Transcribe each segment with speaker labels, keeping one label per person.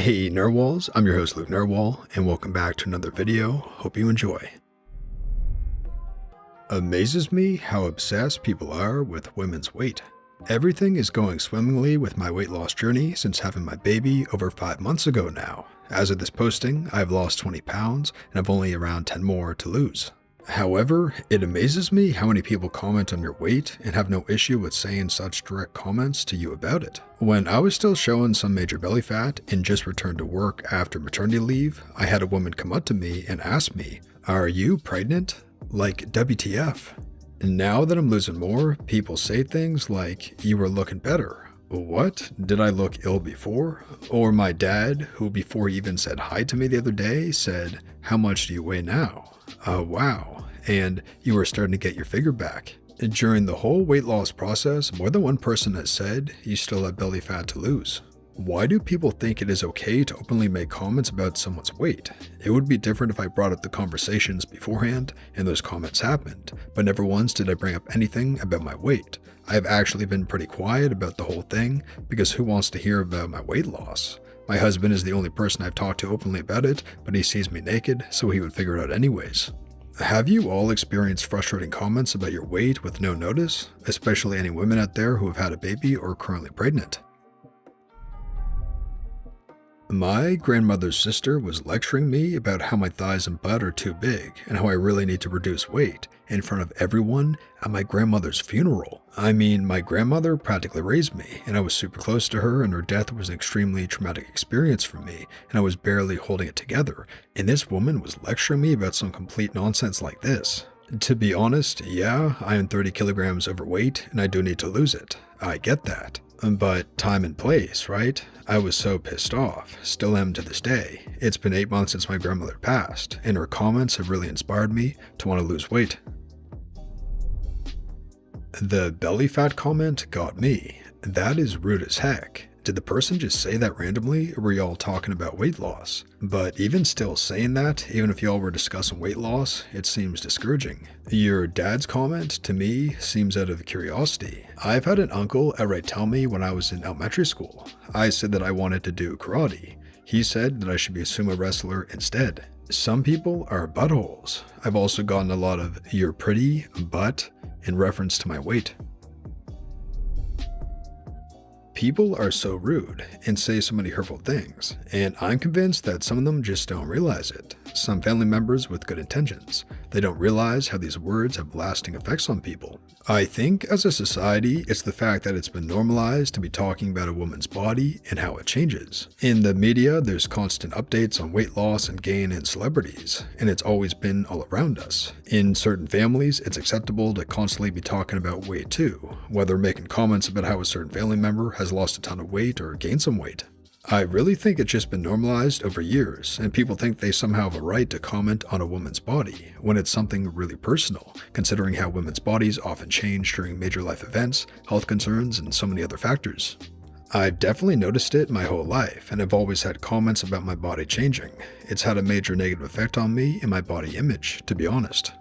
Speaker 1: Hey Narwhals, I'm your host Luke Narwhal, and welcome back to another video. Hope you enjoy. Amazes me how obsessed people are with women's weight. Everything is going swimmingly with my weight loss journey since having my baby over 5 months ago now. As of this posting, I've lost 20 pounds and have only around 10 more to lose. However, it amazes me how many people comment on your weight and have no issue with saying such direct comments to you about it. When I was still showing some major belly fat and just returned to work after maternity leave, I had a woman come up to me and ask me, "Are you pregnant?" Like, WTF. And now that I'm losing more, people say things like, "You were looking better." What? Did I look ill before? Or my dad, who before he even said hi to me the other day, said, "How much do you weigh now?" Wow. And you were starting to get your figure back. During the whole weight loss process, more than one person has said you still have belly fat to lose. Why do people think it is okay to openly make comments about someone's weight? It would be different if I brought up the conversations beforehand and those comments happened, but never once did I bring up anything about my weight. I have actually been pretty quiet about the whole thing because who wants to hear about my weight loss? My husband is the only person I've talked to openly about it, but he sees me naked, so he would figure it out anyways. Have you all experienced frustrating comments about your weight with no notice, especially any women out there who have had a baby or are currently pregnant? My grandmother's sister was lecturing me about how my thighs and butt are too big and how I really need to reduce weight in front of everyone at my grandmother's funeral. I mean, my grandmother practically raised me, and I was super close to her, and her death was an extremely traumatic experience for me, and I was barely holding it together. And this woman was lecturing me about some complete nonsense like this. To be honest, yeah, I am 30 kilograms overweight, and I do need to lose it. I get that. But time and place, right? I was so pissed off, still am to this day. It's been 8 months since my grandmother passed, and her comments have really inspired me to want to lose weight. The belly fat comment got me. That is rude as heck. Did the person just say that randomly, or were y'all talking about weight loss? But even still saying that, even if y'all were discussing weight loss, it seems discouraging. Your dad's comment, to me, seems out of curiosity. I've had an uncle outright tell me when I was in elementary school. I said that I wanted to do karate. He said that I should be a sumo wrestler instead. Some people are buttholes. I've also gotten a lot of "you're pretty, but" in reference to my weight. People are so rude and say so many hurtful things, and I'm convinced that some of them just don't realize it. Some family members with good intentions. They don't realize how these words have lasting effects on people. I think as a society, it's the fact that it's been normalized to be talking about a woman's body and how it changes. In the media, there's constant updates on weight loss and gain in celebrities, and it's always been all around us. In certain families, it's acceptable to constantly be talking about weight too, whether making comments about how a certain family member has lost a ton of weight or gained some weight. I really think it's just been normalized over years, and people think they somehow have a right to comment on a woman's body when it's something really personal, considering how women's bodies often change during major life events, health concerns, and so many other factors. I've definitely noticed it my whole life, and I've always had comments about my body changing. It's had a major negative effect on me and my body image, to be honest.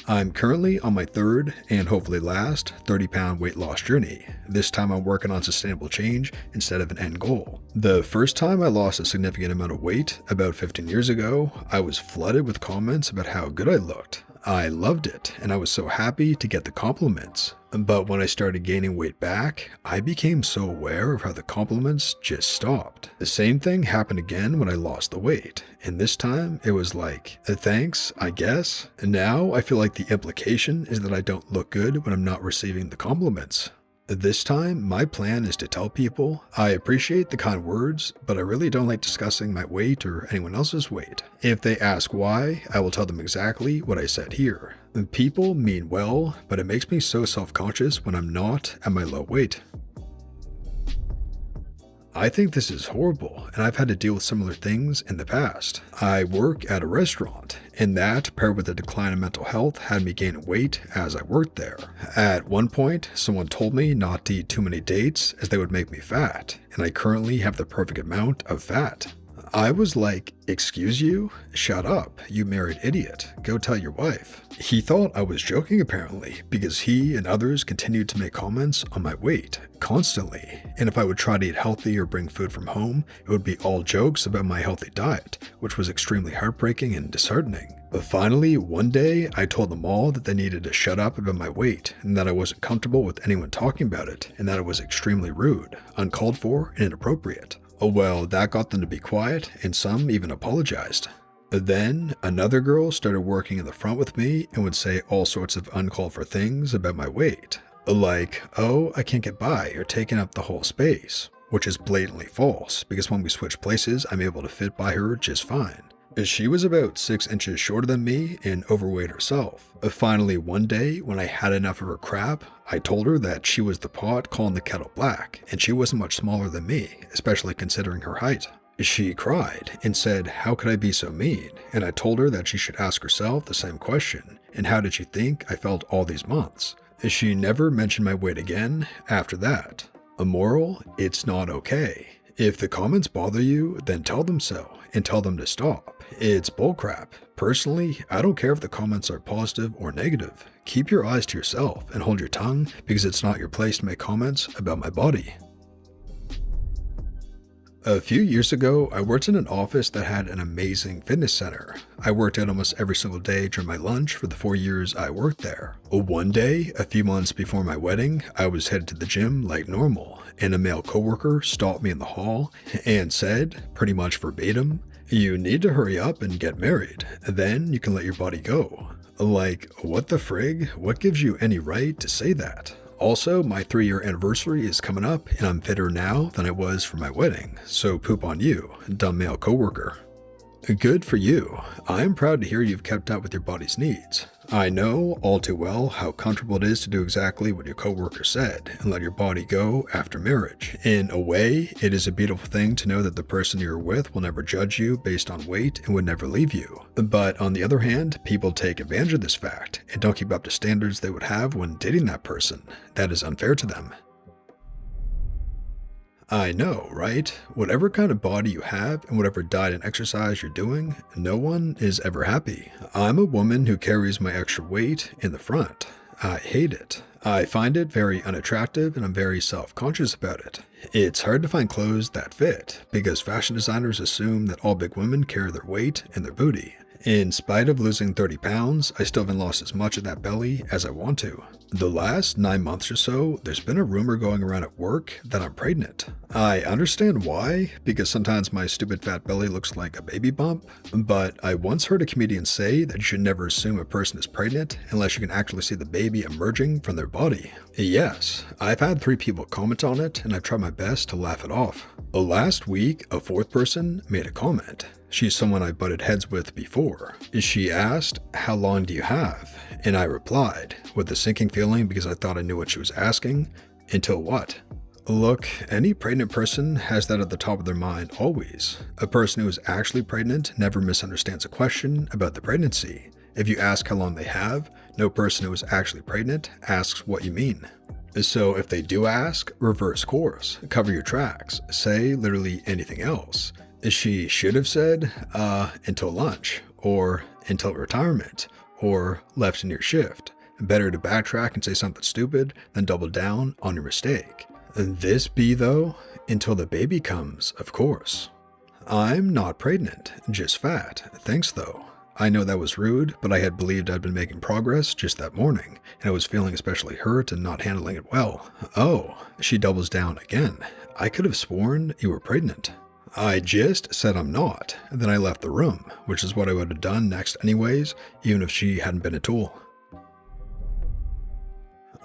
Speaker 1: I'm currently on my third, and hopefully last, 30-pound weight loss journey. This time I'm working on sustainable change instead of an end goal. The first time I lost a significant amount of weight, about 15 years ago, I was flooded with comments about how good I looked. I loved it, and I was so happy to get the compliments. But when I started gaining weight back, I became so aware of how the compliments just stopped. The same thing happened again when I lost the weight, and this time it was like, thanks, I guess. And now I feel like the implication is that I don't look good when I'm not receiving the compliments. This time, my plan is to tell people, I appreciate the kind words, but I really don't like discussing my weight or anyone else's weight. If they ask why, I will tell them exactly what I said here. People mean well, but it makes me so self-conscious when I'm not at my low weight. I think this is horrible, and I've had to deal with similar things in the past. I work at a restaurant, and that, paired with a decline in mental health, had me gain weight as I worked there. At one point, someone told me not to eat too many dates as they would make me fat, and I currently have the perfect amount of fat. I was like, "Excuse you? Shut up, you married idiot. Go tell your wife." He thought I was joking apparently, because he and others continued to make comments on my weight constantly, and if I would try to eat healthy or bring food from home, it would be all jokes about my healthy diet, which was extremely heartbreaking and disheartening. But finally, one day, I told them all that they needed to shut up about my weight, and that I wasn't comfortable with anyone talking about it, and that it was extremely rude, uncalled for, and inappropriate. Oh well, that got them to be quiet, and some even apologized. Then, another girl started working in the front with me and would say all sorts of uncalled for things about my weight. Like, "Oh, I can't get by, you're taking up the whole space." Which is blatantly false, because when we switch places, I'm able to fit by her just fine. She was about 6 inches shorter than me and overweight herself. Finally, one day, when I had enough of her crap, I told her that she was the pot calling the kettle black, and she wasn't much smaller than me, especially considering her height. She cried and said, "How could I be so mean?" And I told her that she should ask herself the same question, and how did she think I felt all these months? She never mentioned my weight again after that. A moral, it's not okay. If the comments bother you, then tell them so, and tell them to stop. It's bullcrap. Personally, I don't care if the comments are positive or negative. Keep your eyes to yourself and hold your tongue, because it's not your place to make comments about my body. A few years ago, I worked in an office that had an amazing fitness center. I worked out almost every single day during my lunch for the 4 years I worked there. One day, a few months before my wedding, I was headed to the gym like normal, and a male coworker stopped me in the hall and said, pretty much verbatim, "You need to hurry up and get married, then you can let your body go." Like, what the frig? What gives you any right to say that? Also, my 3-year anniversary is coming up, and I'm fitter now than I was for my wedding, so poop on you, dumb male coworker. Good for you. I am proud to hear you've kept up with your body's needs. I know all too well how comfortable it is to do exactly what your coworker said and let your body go after marriage. In a way, it is a beautiful thing to know that the person you're with will never judge you based on weight and would never leave you. But on the other hand, people take advantage of this fact and don't keep up to standards they would have when dating that person. That is unfair to them. I know, right? Whatever kind of body you have and whatever diet and exercise you're doing, no one is ever happy. I'm a woman who carries my extra weight in the front. I hate it. I find it very unattractive and I'm very self-conscious about it. It's hard to find clothes that fit because fashion designers assume that all big women carry their weight and their booty. In spite of losing 30 pounds, I still haven't lost as much of that belly as I want to. The last 9 months or so, there's been a rumor going around at work that I'm pregnant. I understand why, because sometimes my stupid fat belly looks like a baby bump, but I once heard a comedian say that you should never assume a person is pregnant unless you can actually see the baby emerging from their body. Yes, I've had 3 people comment on it, and I've tried my best to laugh it off. Last week, a 4th person made a comment. She's someone I butted heads with before. She asked, "How long do you have?" And I replied, with a sinking feeling because I thought I knew what she was asking. "Until what?" Look, any pregnant person has that at the top of their mind always. A person who is actually pregnant never misunderstands a question about the pregnancy. If you ask how long they have, no person who is actually pregnant asks what you mean. So if they do ask, reverse course, cover your tracks, say literally anything else. She should have said, until lunch, or until retirement, or left in your shift. Better to backtrack and say something stupid than double down on your mistake. This be though, until the baby comes, of course. I'm not pregnant, just fat, thanks though. I know that was rude, but I had believed I'd been making progress just that morning, and I was feeling especially hurt and not handling it well. Oh, she doubles down again. I could have sworn you were pregnant. I just said I'm not, and then I left the room, which is what I would have done next anyways, even if she hadn't been a tool.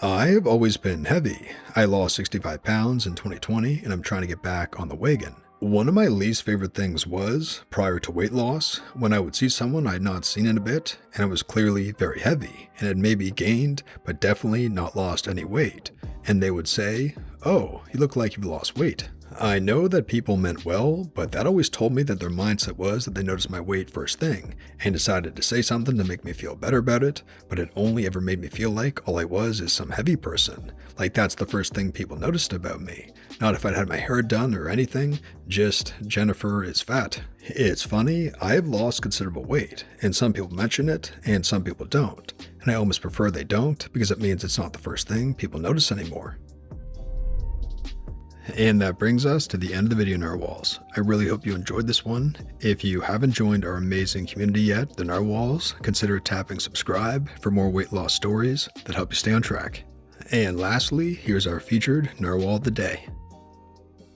Speaker 1: I have always been heavy. I lost 65 pounds in 2020, and I'm trying to get back on the wagon. One of my least favorite things was, prior to weight loss, when I would see someone I had not seen in a bit, and it was clearly very heavy, and had maybe gained, but definitely not lost any weight, and they would say, "Oh, you look like you've lost weight." I know that people meant well, but that always told me that their mindset was that they noticed my weight first thing, and decided to say something to make me feel better about it, but it only ever made me feel like all I was is some heavy person, like that's the first thing people noticed about me. Not if I'd had my hair done or anything, just Jennifer is fat. It's funny, I've lost considerable weight, and some people mention it, and some people don't. And I almost prefer they don't, because it means it's not the first thing people notice anymore. And that brings us to the end of the video, Narwhals. I really hope you enjoyed this one. If you haven't joined our amazing community yet, the Narwhals, consider tapping subscribe for more weight loss stories that help you stay on track. And lastly, here's our featured Narwhal of the day.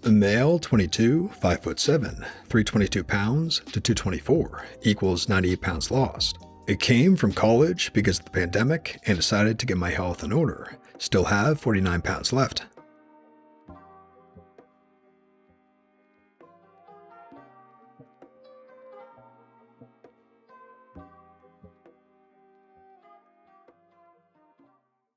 Speaker 1: A male, 22, 5'7", 322 pounds to 224, equals 98 pounds lost. It came from college because of the pandemic and decided to get my health in order. Still have 49 pounds left.